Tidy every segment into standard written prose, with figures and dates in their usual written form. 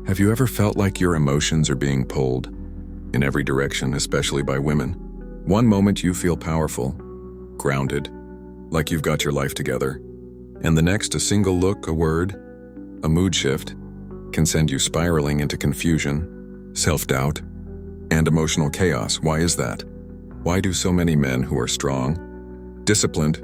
Have you ever felt like your emotions are being pulled in every direction, especially by women? One moment you feel powerful, grounded, like you've got your life together, and the next a single look, a word, a mood shift can send you spiraling into confusion, self-doubt, and emotional chaos. Why is that? Why do so many men who are strong, disciplined,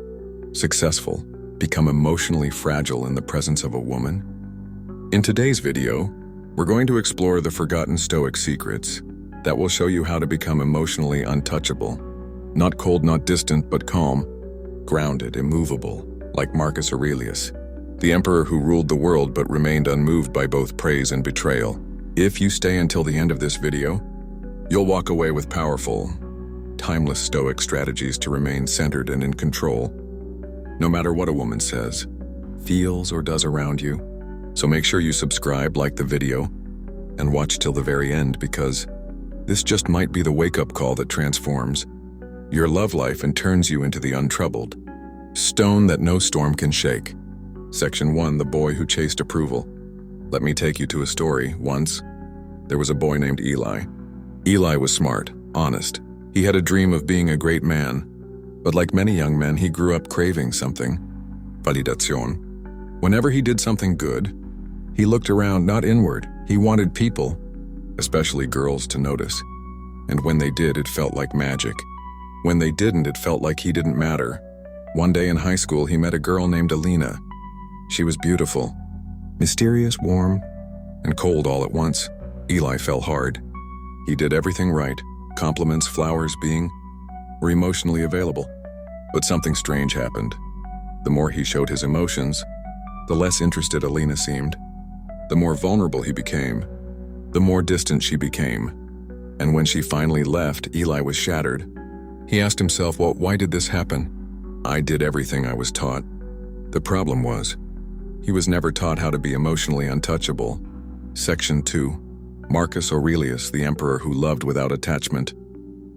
successful become emotionally fragile in the presence of a woman? In today's video, we're going to explore the forgotten Stoic secrets that will show you how to become emotionally untouchable. Not cold, not distant, but calm, grounded, immovable, like Marcus Aurelius, the emperor who ruled the world but remained unmoved by both praise and betrayal. If you stay until the end of this video, you'll walk away with powerful, timeless Stoic strategies to remain centered and in control, no matter what a woman says, feels, or does around you. So make sure you subscribe, like the video, and watch till the very end, because this just might be the wake-up call that transforms your love life and turns you into the untroubled stone that no storm can shake. Section 1, the boy who chased approval. Let me take you to a story. Once, there was a boy named Eli. Eli was smart, honest. He had a dream of being a great man, but like many young men, he grew up craving something, validation. Whenever he did something good, he looked around, not inward. He wanted people, especially girls, to notice. And when they did, it felt like magic. When they didn't, it felt like he didn't matter. One day in high school, he met a girl named Alina. She was beautiful, mysterious, warm, and cold all at once. Eli fell hard. He did everything right. Compliments, flowers, were emotionally available. But something strange happened. The more he showed his emotions, the less interested Alina seemed. The more vulnerable he became, the more distant she became. And when she finally left, Eli was shattered. He asked himself, well, why did this happen? I did everything I was taught. The problem was, he was never taught how to be emotionally untouchable. Section 2. Marcus Aurelius, the emperor who loved without attachment.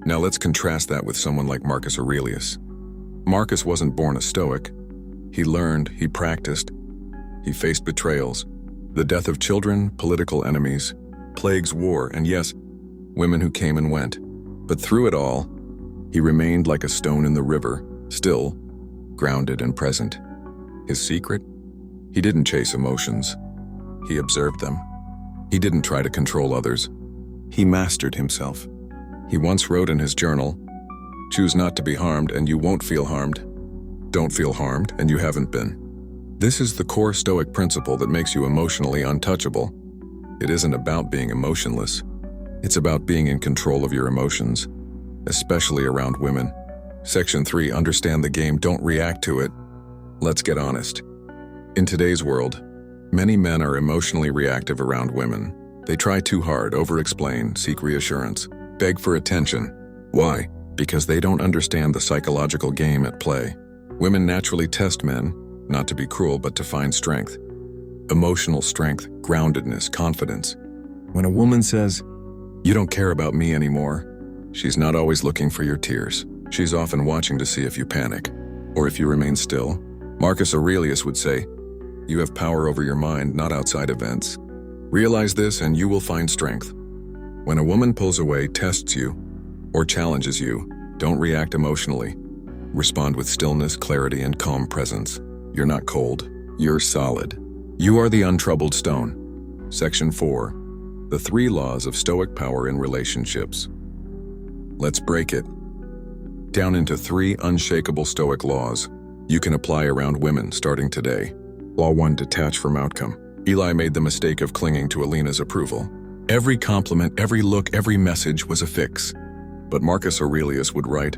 Now let's contrast that with someone like Marcus Aurelius. Marcus wasn't born a Stoic. He learned, he practiced, he faced betrayals, the death of children, political enemies, plagues, war, and yes, women who came and went. But through it all, he remained like a stone in the river, still, grounded and present. His secret? He didn't chase emotions. He observed them. He didn't try to control others. He mastered himself. He once wrote in his journal, "Choose not to be harmed and you won't feel harmed. Don't feel harmed and you haven't been." This is the core Stoic principle that makes you emotionally untouchable. It isn't about being emotionless. It's about being in control of your emotions, especially around women. Section 3, understand the game, don't react to it. Let's get honest. In today's world, many men are emotionally reactive around women. They try too hard, over-explain, seek reassurance, beg for attention. Why? Because they don't understand the psychological game at play. Women naturally test men, not to be cruel, but to find strength. Emotional strength, groundedness, confidence. When a woman says, "You don't care about me anymore," she's not always looking for your tears. She's often watching to see if you panic, or if you remain still. Marcus Aurelius would say, "You have power over your mind, not outside events. Realize this and you will find strength." When a woman pulls away, tests you, or challenges you, don't react emotionally. Respond with stillness, clarity, and calm presence. You're not cold, you're solid. You are the untroubled stone. Section 4. The 3 laws of Stoic power in relationships. Let's break it down into 3 unshakable Stoic laws you can apply around women starting today. Law 1, detach from outcome. Eli made the mistake of clinging to Alina's approval. Every compliment, every look, every message was a fix. But Marcus Aurelius would write,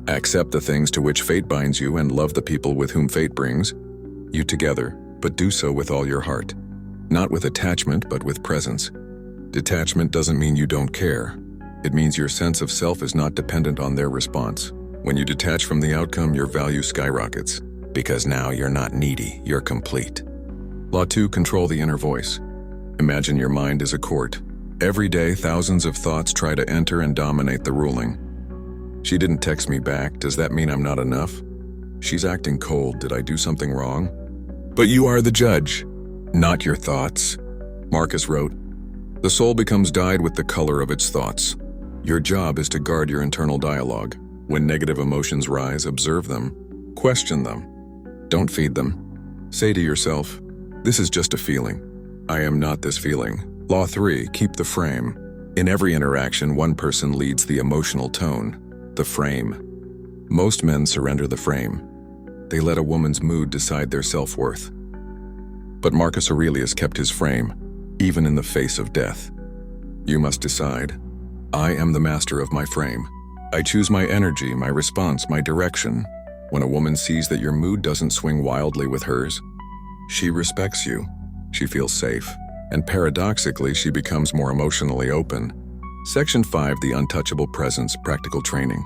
"Accept the things to which fate binds you and love the people with whom fate brings you together, but do so with all your heart." Not with attachment, but with presence. Detachment doesn't mean you don't care. It means your sense of self is not dependent on their response. When you detach from the outcome, your value skyrockets, because now you're not needy, you're complete. Law 2, control the inner voice. Imagine your mind is a court. Every day, thousands of thoughts try to enter and dominate the ruling. She didn't text me back. Does that mean I'm not enough? She's acting cold. Did I do something wrong? But you are the judge, not your thoughts. Marcus wrote, The soul becomes dyed with the color of its thoughts. Your job is to guard your internal dialogue. When negative emotions rise, observe them. Question them. Don't feed them. Say to yourself, "This is just a feeling. I am not this feeling." Law 3, keep the frame. In every interaction, one person leads the emotional tone, the frame. Most men surrender the frame. They let a woman's mood decide their self-worth. But Marcus Aurelius kept his frame, even in the face of death. You must decide. I am the master of my frame. I choose my energy, my response, my direction. When a woman sees that your mood doesn't swing wildly with hers, she respects you. She feels safe. And paradoxically, she becomes more emotionally open. Section 5, the Untouchable Presence, Practical Training.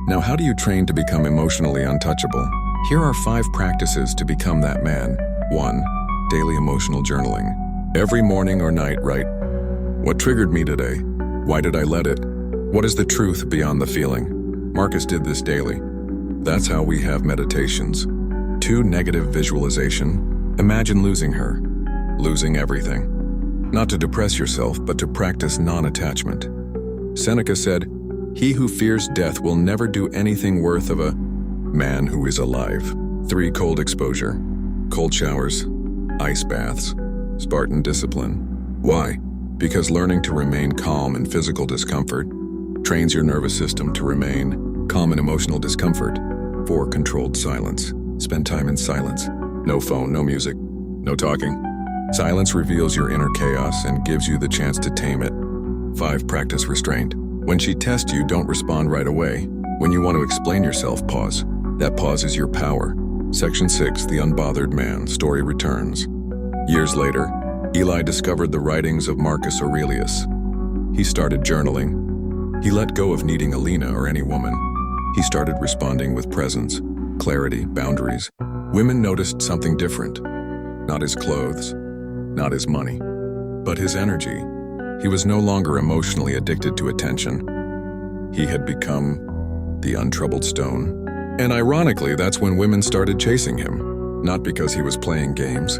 Now, how do you train to become emotionally untouchable? Here are 5 practices to become that man. 1. Daily emotional journaling. Every morning or night, write, "What triggered me today? Why did I let it? What is the truth beyond the feeling?" Marcus did this daily. That's how we have meditations. 2. Negative visualization. Imagine losing her, losing everything. Not to depress yourself, but to practice non-attachment. Seneca said, "He who fears death will never do anything worth of a man who is alive." 3. Cold exposure. Cold showers, ice baths, Spartan discipline. Why? Because learning to remain calm in physical discomfort trains your nervous system to remain calm in emotional discomfort. 4. Controlled silence. Spend time in silence. No phone, no music, no talking. Silence reveals your inner chaos and gives you the chance to tame it. 5. Practice restraint. When she tests you, don't respond right away. When you want to explain yourself, pause. That pause is your power. Section 6, the Unbothered Man, story returns. Years later, Eli discovered the writings of Marcus Aurelius. He started journaling. He let go of needing Alina or any woman. He started responding with presence, clarity, boundaries. Women noticed something different. Not his clothes, not his money, but his energy. He was no longer emotionally addicted to attention. He had become the Untroubled Stone. And ironically, that's when women started chasing him, not because he was playing games,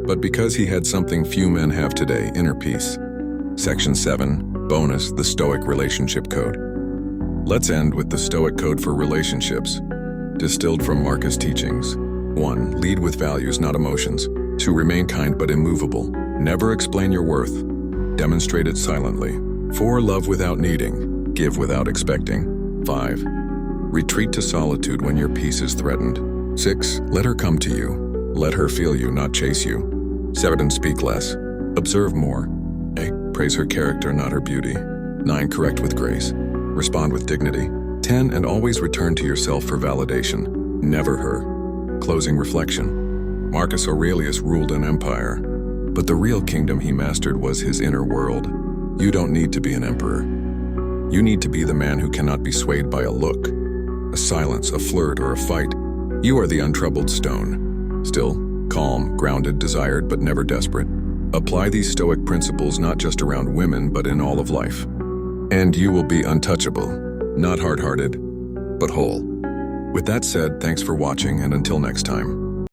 but because he had something few men have today, inner peace. Section 7, bonus, the Stoic Relationship Code. Let's end with the Stoic Code for relationships, distilled from Marcus' teachings. 1. Lead with values, not emotions. 2. Remain kind but immovable. Never explain your worth. Demonstrate it silently. 4. Love without needing. Give without expecting. 5. Retreat to solitude when your peace is threatened. 6. Let her come to you. Let her feel you, not chase you. 7. Speak less. Observe more. 8. Praise her character, not her beauty. 9. Correct with grace. Respond with dignity. 10. And always return to yourself for validation. Never her. Closing reflection. Marcus Aurelius ruled an empire, but the real kingdom he mastered was his inner world. You don't need to be an emperor. You need to be the man who cannot be swayed by a look, a silence, a flirt, or a fight. You are the untroubled stone. Still, calm, grounded, desired, but never desperate. Apply these Stoic principles not just around women, but in all of life. And you will be untouchable, not hard-hearted, but whole. With that said, thanks for watching, and until next time.